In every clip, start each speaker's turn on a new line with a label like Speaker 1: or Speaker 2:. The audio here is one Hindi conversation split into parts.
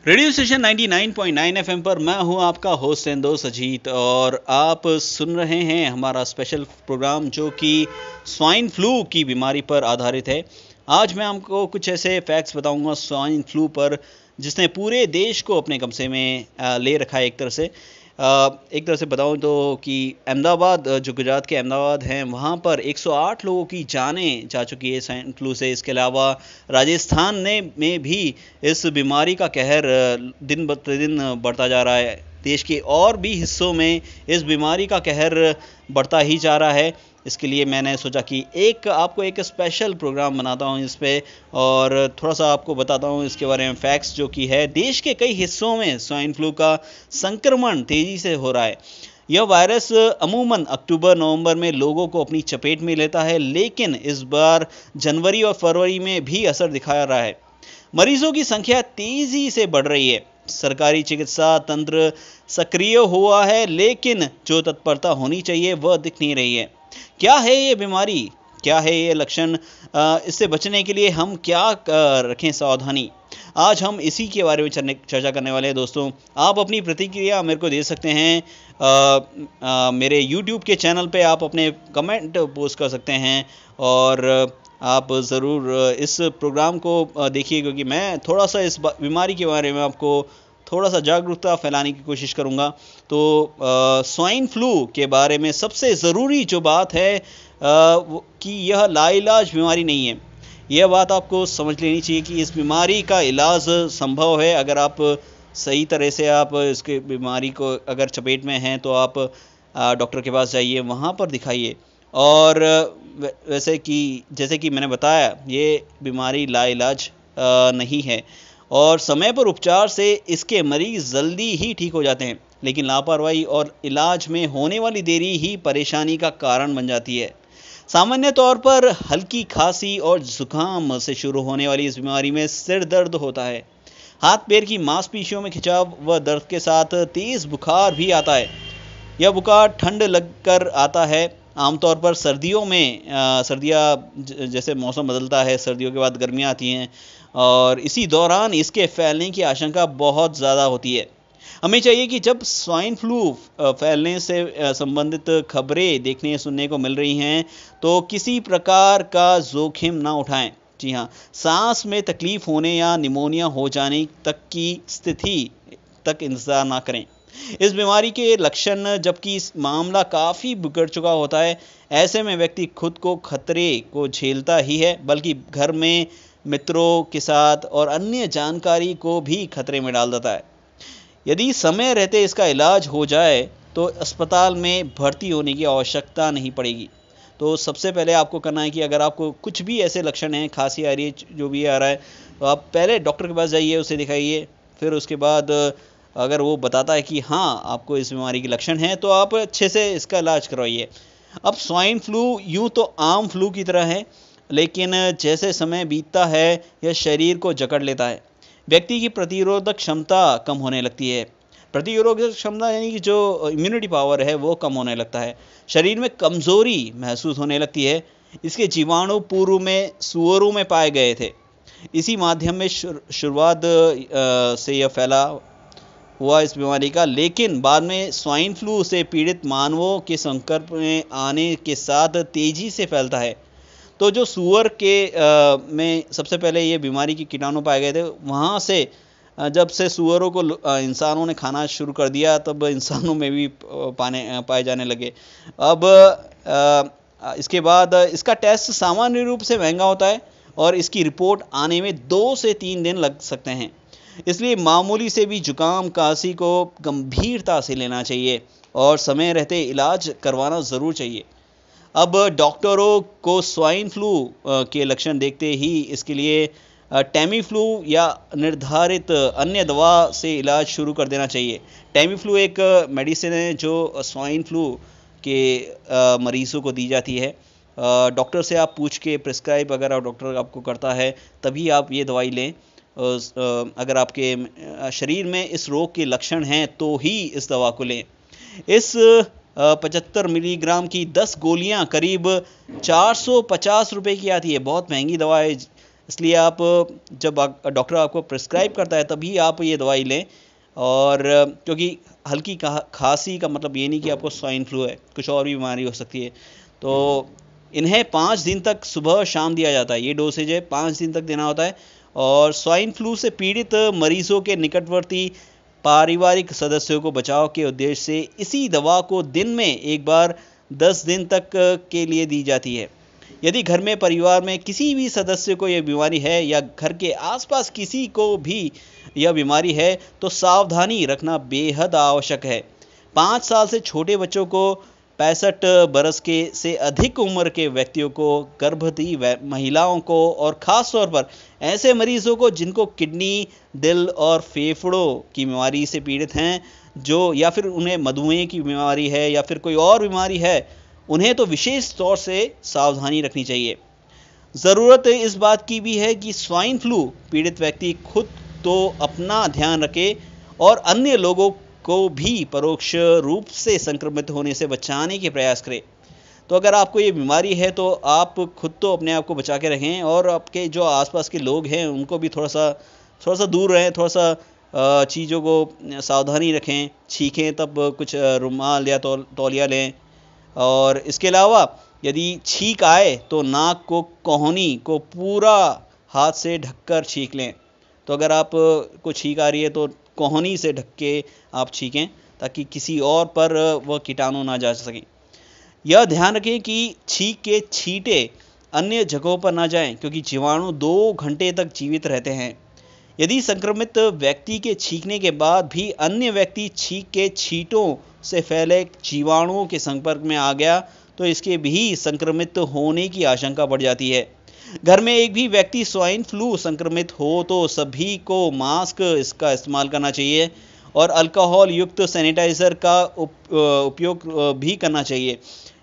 Speaker 1: रेडियो स्टेशन 99.9 एफएम पर मैं हूं आपका होस्ट एंड दोस्त अजीत, और आप सुन रहे हैं हमारा स्पेशल प्रोग्राम जो कि स्वाइन फ्लू की बीमारी पर आधारित है। आज मैं आपको कुछ ऐसे फैक्ट्स बताऊंगा स्वाइन फ्लू पर जिसने पूरे देश को अपने कब्जे में ले रखा है। एक तरह से बताऊं तो कि अहमदाबाद, जो गुजरात के अहमदाबाद हैं, वहाँ पर 108 लोगों की जानें जा चुकी है स्वाइन फ्लू से। इसके अलावा राजस्थान में भी इस बीमारी का कहर दिन प्रतिदिन बढ़ता जा रहा है। देश के और भी हिस्सों में इस बीमारी का कहर बढ़ता ही जा रहा है। इसके लिए मैंने सोचा कि आपको एक स्पेशल प्रोग्राम बनाता हूं इस पे, और थोड़ा सा आपको बताता हूं इसके बारे में फैक्ट्स जो कि है। देश के कई हिस्सों में स्वाइन फ्लू का संक्रमण तेजी से हो रहा है। यह वायरस अमूमन अक्टूबर-नवंबर में लोगों को अपनी चपेट में लेता है, लेकिन इस बार जनवरी और फरवरी में भी असर दिखा रहा है। मरीजों की संख्या तेजी से बढ़ रही है। सरकारी चिकित्सा तंत्र सक्रिय हुआ है, लेकिन जो तत्परता होनी चाहिए वह दिख नहीं रही है। क्या है ये बीमारी, क्या है ये लक्षण, इससे बचने के लिए हम क्या रखें सावधानी, आज हम इसी के बारे में चर्चा करने वाले हैं। दोस्तों, आप अपनी प्रतिक्रिया मेरे को दे सकते हैं। मेरे YouTube के चैनल पे आप अपने कमेंट पोस्ट कर सकते हैं, और आप ज़रूर इस प्रोग्राम को देखिए, क्योंकि मैं थोड़ा सा इस बीमारी के बारे में आपको थोड़ा सा जागरूकता फैलाने की कोशिश करूंगा। तो स्वाइन फ्लू के बारे में सबसे ज़रूरी जो बात है कि यह लाइलाज बीमारी नहीं है। यह बात आपको समझ लेनी चाहिए कि इस बीमारी का इलाज संभव है। अगर आप सही तरह से आप इसके बीमारी को अगर चपेट में हैं तो आप डॉक्टर के पास जाइए, वहाँ पर दिखाइए। और जैसे कि मैंने बताया, ये बीमारी लाइलाज नहीं है, और समय पर उपचार से इसके मरीज जल्दी ही ठीक हो जाते हैं। लेकिन लापरवाही और इलाज में होने वाली देरी ही परेशानी का कारण बन जाती है। सामान्य तौर पर हल्की खांसी और जुकाम से शुरू होने वाली इस बीमारी में सिर दर्द होता है, हाथ पैर की मांसपेशियों में खिंचाव व दर्द के साथ तेज बुखार भी आता है। यह बुखार ठंड लगकर आता है। आमतौर पर जैसे मौसम बदलता है, सर्दियों के बाद गर्मियाँ आती हैं, और इसी दौरान इसके फैलने की आशंका बहुत ज़्यादा होती है। हमें चाहिए कि जब स्वाइन फ्लू फैलने से संबंधित खबरें देखने सुनने को मिल रही हैं तो किसी प्रकार का जोखिम ना उठाएं। जी हाँ, सांस में तकलीफ होने या निमोनिया हो जाने तक की स्थिति तक इंतज़ार ना करें। इस बीमारी के लक्षण, जबकि इस मामला काफ़ी बिगड़ चुका होता है, ऐसे में व्यक्ति खुद को खतरे को झेलता ही है, बल्कि घर में मित्रों के साथ और अन्य जानकारी को भी खतरे में डाल देता है। यदि समय रहते इसका इलाज हो जाए तो अस्पताल में भर्ती होने की आवश्यकता नहीं पड़ेगी। तो सबसे पहले आपको करना है कि अगर आपको कुछ भी ऐसे लक्षण हैं, खांसी आ रही है, जो भी आ रहा है, तो आप पहले डॉक्टर के पास जाइए, उसे दिखाइए। फिर उसके बाद अगर वो बताता है कि हाँ आपको इस बीमारी के लक्षण हैं, तो आप अच्छे से इसका इलाज करवाइए। अब स्वाइन फ्लू यूँ तो आम फ्लू की तरह है, लेकिन जैसे समय बीतता है यह शरीर को जकड़ लेता है। व्यक्ति की प्रतिरोधक क्षमता कम होने लगती है। प्रतिरोधक क्षमता यानी कि जो इम्यूनिटी पावर है वो कम होने लगता है। शरीर में कमज़ोरी महसूस होने लगती है। इसके जीवाणु पूर्व में सूअरों में पाए गए थे। इसी माध्यम में शुरुआत से यह फैला हुआ इस बीमारी का, लेकिन बाद में स्वाइन फ्लू से पीड़ित मानवों के संपर्क में आने के साथ तेज़ी से फैलता है। तो जो सूअर के में सबसे पहले ये बीमारी के कीटाणु पाए गए थे, वहाँ से जब से सूअरों को इंसानों ने खाना शुरू कर दिया, तब इंसानों में भी पाए जाने लगे। अब इसके बाद इसका टेस्ट सामान्य रूप से महंगा होता है, और इसकी रिपोर्ट आने में 2 से 3 दिन लग सकते हैं। इसलिए मामूली से भी जुकाम खांसी को गंभीरता से लेना चाहिए, और समय रहते इलाज करवाना ज़रूर चाहिए। अब डॉक्टरों को स्वाइन फ्लू के लक्षण देखते ही इसके लिए टैमी फ्लू या निर्धारित अन्य दवा से इलाज शुरू कर देना चाहिए। टैमी फ्लू एक मेडिसिन है जो स्वाइन फ्लू के मरीज़ों को दी जाती है। डॉक्टर से आप पूछ के प्रिस्क्राइब अगर डॉक्टर आपको करता है तभी आप ये दवाई लें। अगर आपके शरीर में इस रोग के लक्षण हैं तो ही इस दवा को लें। इस 75 मिलीग्राम की 10 गोलियां करीब 450 रुपए की आती है। बहुत महंगी दवा है। इसलिए आप जब डॉक्टर आपको प्रिस्क्राइब करता है तभी आप ये दवाई लें। और क्योंकि हल्की खांसी का मतलब ये नहीं कि आपको स्वाइन फ्लू है, कुछ और भी बीमारी हो सकती है। तो इन्हें 5 दिन तक सुबह शाम दिया जाता है, ये डोसेज है 5 दिन तक देना होता है। और स्वाइन फ्लू से पीड़ित मरीजों के निकटवर्ती पारिवारिक सदस्यों को बचाव के उद्देश्य से इसी दवा को दिन में एक बार 10 दिन तक के लिए दी जाती है। यदि घर में परिवार में किसी भी सदस्य को यह बीमारी है या घर के आसपास किसी को भी यह बीमारी है तो सावधानी रखना बेहद आवश्यक है। 5 साल से छोटे बच्चों को, 65 बरस के से अधिक उम्र के व्यक्तियों को, गर्भवती महिलाओं को और ख़ास तौर पर ऐसे मरीजों को जिनको किडनी, दिल और फेफड़ों की बीमारी से पीड़ित हैं, जो या फिर उन्हें मधुमेह की बीमारी है या फिर कोई और बीमारी है, उन्हें तो विशेष तौर से सावधानी रखनी चाहिए। ज़रूरत इस बात की भी है कि स्वाइन फ्लू पीड़ित व्यक्ति खुद तो अपना ध्यान रखे और अन्य लोगों को भी परोक्ष रूप से संक्रमित होने से बचाने के प्रयास करें। तो अगर आपको ये बीमारी है तो आप खुद तो अपने आप को बचा के रहें और आपके जो आसपास के लोग हैं उनको भी थोड़ा सा दूर रहें, थोड़ा सा चीज़ों को सावधानी रखें। छींकें तब कुछ रुमाल या तौलिया लें। और इसके अलावा यदि छींक आए तो नाक को, कोहनी को पूरा हाथ से ढककर छींक लें। तो अगर आप को छींक आ रही है तो कोहनी से ढक के आप छींकें ताकि किसी और पर वह कीटाणु ना जा सकें। यह ध्यान रखें कि छींक के छींटे अन्य जगहों पर ना जाएं क्योंकि जीवाणु 2 घंटे तक जीवित रहते हैं। यदि संक्रमित व्यक्ति के छींकने के बाद भी अन्य व्यक्ति छींक के छींटों से फैले जीवाणुओं के संपर्क में आ गया तो इसके भी संक्रमित होने की आशंका बढ़ जाती है। घर में एक भी व्यक्ति स्वाइन फ्लू संक्रमित हो तो सभी को मास्क इसका इस्तेमाल करना चाहिए और अल्कोहल युक्त सैनिटाइज़र का उपयोग भी करना चाहिए।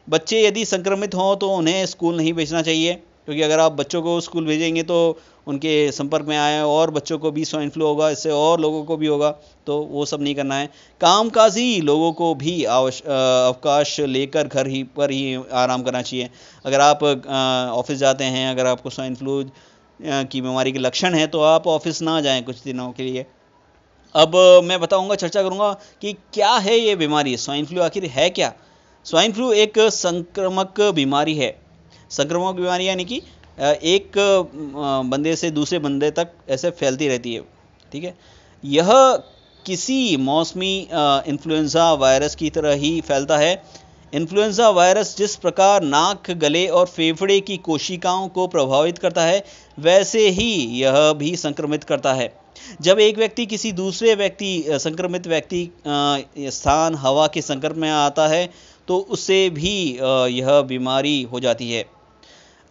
Speaker 1: बच्चे यदि संक्रमित हों तो उन्हें स्कूल नहीं भेजना चाहिए क्योंकि अगर आप बच्चों को स्कूल भेजेंगे तो उनके संपर्क में आए और बच्चों को भी स्वाइन फ्लू होगा, इससे और लोगों को भी होगा, तो वो सब नहीं करना है। कामकाजी लोगों को भी अवकाश लेकर घर पर ही आराम करना चाहिए। अगर आप ऑफिस जाते हैं, अगर आपको स्वाइन फ्लू की बीमारी के लक्षण हैं तो आप ऑफिस ना जाएं कुछ दिनों के लिए। अब मैं बताऊंगा, चर्चा करूंगा कि क्या है ये बीमारी, स्वाइन फ्लू आखिर है क्या। स्वाइन फ्लू एक संक्रामक बीमारी है। संक्रामक बीमारी यानी कि एक बंदे से दूसरे बंदे तक ऐसे फैलती रहती है, ठीक है। यह किसी मौसमी इन्फ्लुएंजा वायरस की तरह ही फैलता है। इन्फ्लुएंजा वायरस जिस प्रकार नाक, गले और फेफड़े की कोशिकाओं को प्रभावित करता है वैसे ही यह भी संक्रमित करता है। जब एक व्यक्ति किसी दूसरे संक्रमित व्यक्ति स्थान, हवा के संपर्क में आता है तो उससे भी यह बीमारी हो जाती है।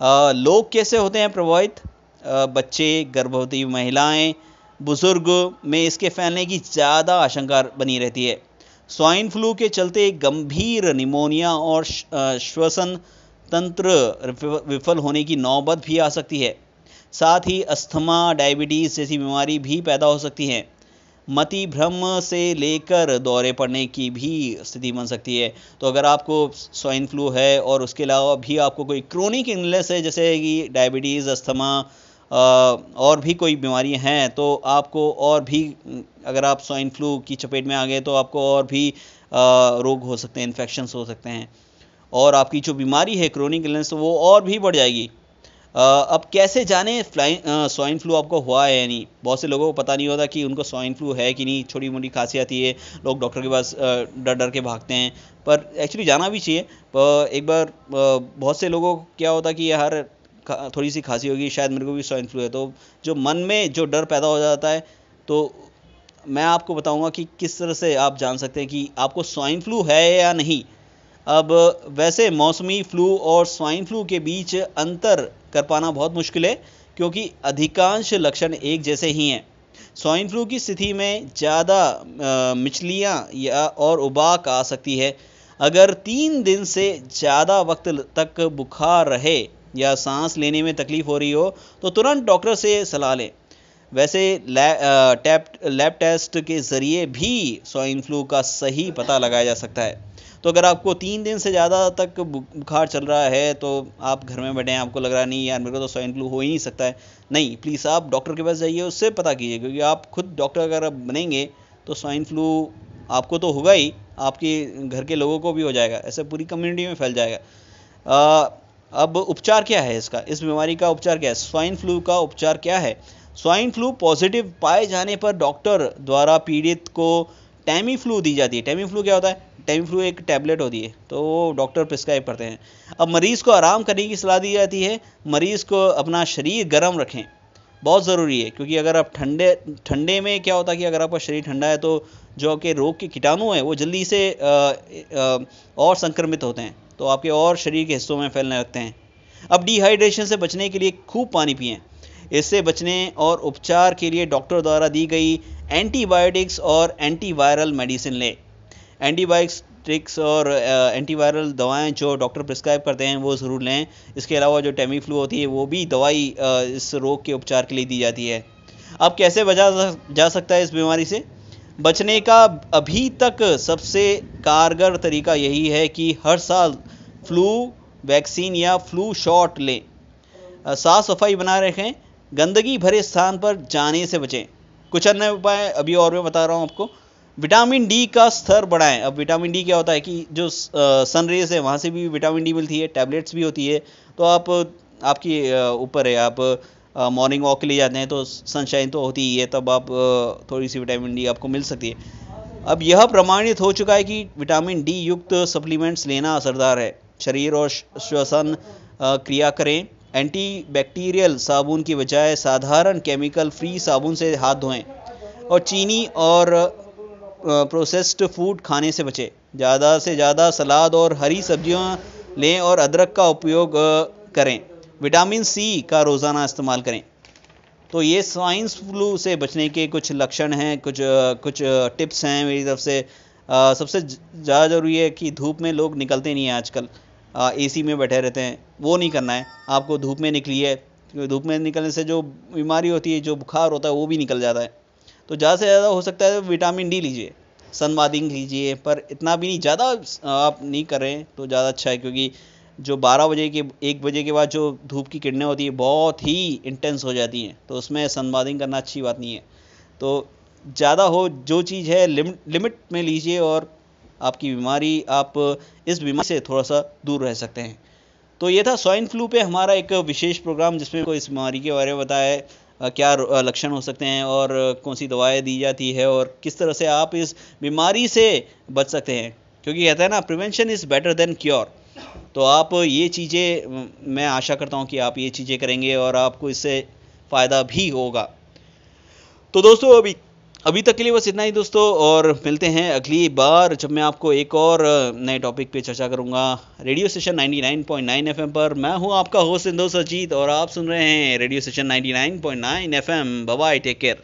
Speaker 1: लोग कैसे होते हैं प्रभावित? बच्चे, गर्भवती महिलाएं, बुजुर्ग में इसके फैलने की ज़्यादा आशंका बनी रहती है। स्वाइन फ्लू के चलते गंभीर निमोनिया और श्वसन तंत्र विफल होने की नौबत भी आ सकती है। साथ ही अस्थमा, डायबिटीज़ जैसी बीमारी भी पैदा हो सकती हैं। मति भ्रम से लेकर दौरे पड़ने की भी स्थिति बन सकती है। तो अगर आपको स्वाइन फ्लू है और उसके अलावा भी आपको कोई क्रोनिक इलनेस है जैसे कि डायबिटीज़, अस्थमा और भी कोई बीमारी हैं तो आपको और भी, अगर आप स्वाइन फ्लू की चपेट में आ गए तो आपको और भी रोग हो सकते हैं, इन्फेक्शंस हो सकते हैं और आपकी जो बीमारी है क्रोनिक इलनेस वो और भी बढ़ जाएगी। अब कैसे जाने स्वाइन फ्लू आपको हुआ है या नहीं। बहुत से लोगों को पता नहीं होता कि उनको स्वाइन फ्लू है कि नहीं। छोटी मोटी खांसी आती है, लोग डॉक्टर के पास डर डर के भागते हैं, पर एक्चुअली जाना भी चाहिए। पर एक बार बहुत से लोगों को क्या होता कि यार थोड़ी सी खांसी होगी, शायद मेरे को भी स्वाइन फ्लू है, तो जो मन में जो डर पैदा हो जाता है, तो मैं आपको बताऊँगा कि किस तरह से आप जान सकते हैं कि आपको स्वाइन फ्लू है या नहीं। अब वैसे मौसमी फ्लू और स्वाइन फ्लू के बीच अंतर कर पाना बहुत मुश्किल है क्योंकि अधिकांश लक्षण एक जैसे ही हैं। स्वाइन फ्लू की स्थिति में ज़्यादा मिचलियाँ या और उबाक आ सकती है। अगर 3 दिन से ज़्यादा वक्त तक बुखार रहे या सांस लेने में तकलीफ़ हो रही हो तो तुरंत डॉक्टर से सलाह लें। वैसे लैब टेस्ट के ज़रिए भी स्वाइन फ्लू का सही पता लगाया जा सकता है। तो अगर आपको 3 दिन से ज़्यादा तक बुखार चल रहा है तो आप घर में बैठे हैं, आपको लग रहा नहीं यार मेरे को तो स्वाइन फ्लू हो ही नहीं सकता है, नहीं, प्लीज़ आप डॉक्टर के पास जाइए, उससे पता कीजिए, क्योंकि आप खुद डॉक्टर अगर बनेंगे तो स्वाइन फ्लू आपको तो होगा ही, आपके घर के लोगों को भी हो जाएगा, ऐसे पूरी कम्युनिटी में फैल जाएगा। अब उपचार क्या है इसका, इस बीमारी का उपचार क्या है, स्वाइन फ्लू का उपचार क्या है? स्वाइन फ्लू पॉजिटिव पाए जाने पर डॉक्टर द्वारा पीड़ित को टैमी फ्लू दी जाती है। टैमी फ्लू क्या होता है? टैमी फ्लू एक टैबलेट होती है, तो वो डॉक्टर प्रिस्क्राइब करते हैं। अब मरीज़ को आराम करने की सलाह दी जाती है। मरीज़ को अपना शरीर गर्म रखें, बहुत ज़रूरी है, क्योंकि अगर आप ठंडे में क्या होता है कि अगर आपका शरीर ठंडा है तो जो कि रोग के कीटाणु हैं वो जल्दी से और संक्रमित होते हैं, तो आपके और शरीर के हिस्सों में फैलने लगते हैं। अब डिहाइड्रेशन से बचने के लिए खूब पानी पिएं। इससे बचने और उपचार के लिए डॉक्टर द्वारा दी गई एंटीबायोटिक्स और एंटीवायरल मेडिसिन लें। एंटीबायोटिक्स और एंटीवायरल दवाएं जो डॉक्टर प्रिस्क्राइब करते हैं वो ज़रूर लें। इसके अलावा जो टैमी फ्लू होती है वो भी दवाई इस रोग के उपचार के लिए दी जाती है। अब कैसे बचा जा सकता है इस बीमारी से? बचने का अभी तक सबसे कारगर तरीका यही है कि हर साल फ्लू वैक्सीन या फ्लू शॉट लें। साफ सफाई बनाए रखें, गंदगी भरे स्थान पर जाने से बचें। कुछ अन्य उपाय अभी और मैं बता रहा हूँ आपको। विटामिन डी का स्तर बढ़ाएं। अब विटामिन डी क्या होता है कि जो सन रेज है वहाँ से भी विटामिन डी मिलती है, टैबलेट्स भी होती है, तो आप आपकी ऊपर है, आप मॉर्निंग वॉक के लिए जाते हैं तो सनशाइन तो होती ही है, तब आप थोड़ी सी विटामिन डी आपको मिल सकती है। अब यह प्रमाणित हो चुका है कि विटामिन डी युक्त सप्लीमेंट्स लेना असरदार है। शरीर और श्वसन क्रिया करें। एंटीबैक्टीरियल साबुन की बजाय साधारण केमिकल फ्री साबुन से हाथ धोएं और चीनी और प्रोसेस्ड फूड खाने से बचें। ज़्यादा से ज़्यादा सलाद और हरी सब्जियां लें और अदरक का उपयोग करें। विटामिन सी का रोज़ाना इस्तेमाल करें। तो ये स्वाइन फ्लू से बचने के कुछ लक्षण हैं, कुछ टिप्स हैं मेरी तरफ से। सबसे ज़्यादा ज़रूरी है कि धूप में लोग निकलते नहीं हैं आजकल, एसी में बैठे रहते हैं, वो नहीं करना है। आपको धूप में निकलिए, क्योंकि धूप में निकलने से जो बीमारी होती है, जो बुखार होता है वो भी निकल जाता है। तो ज़्यादा से ज़्यादा हो सकता है विटामिन डी लीजिए, सनबाथिंग लीजिए, पर इतना भी नहीं, ज़्यादा आप नहीं कर रहे हैं तो ज़्यादा अच्छा है, क्योंकि जो 12 बजे के 1 बजे के बाद जो धूप की किरणें होती है बहुत ही इंटेंस हो जाती हैं, तो उसमें सनबाथिंग करना अच्छी बात नहीं है। तो ज़्यादा हो जो चीज़ है लिमिट में लीजिए और आपकी बीमारी, आप इस बीमारी से थोड़ा सा दूर रह सकते हैं। तो ये था स्वाइन फ्लू पे हमारा एक विशेष प्रोग्राम, जिसमें को इस बीमारी के बारे में बताया है, क्या लक्षण हो सकते हैं और कौन सी दवाएं दी जाती है और किस तरह से आप इस बीमारी से बच सकते हैं, क्योंकि कहते हैं ना, prevention is better than cure. तो आप ये चीज़ें, मैं आशा करता हूँ कि आप ये चीज़ें करेंगे और आपको इससे फ़ायदा भी होगा। तो दोस्तों अभी तक के लिए बस इतना ही दोस्तों, और मिलते हैं अगली बार जब मैं आपको एक और नए टॉपिक पे चर्चा करूंगा रेडियो स्टेशन 99.9 FM पर। मैं हूं आपका होस्ट इंदो अजीत और आप सुन रहे हैं radio station 99.9 FM। Bye bye, take care.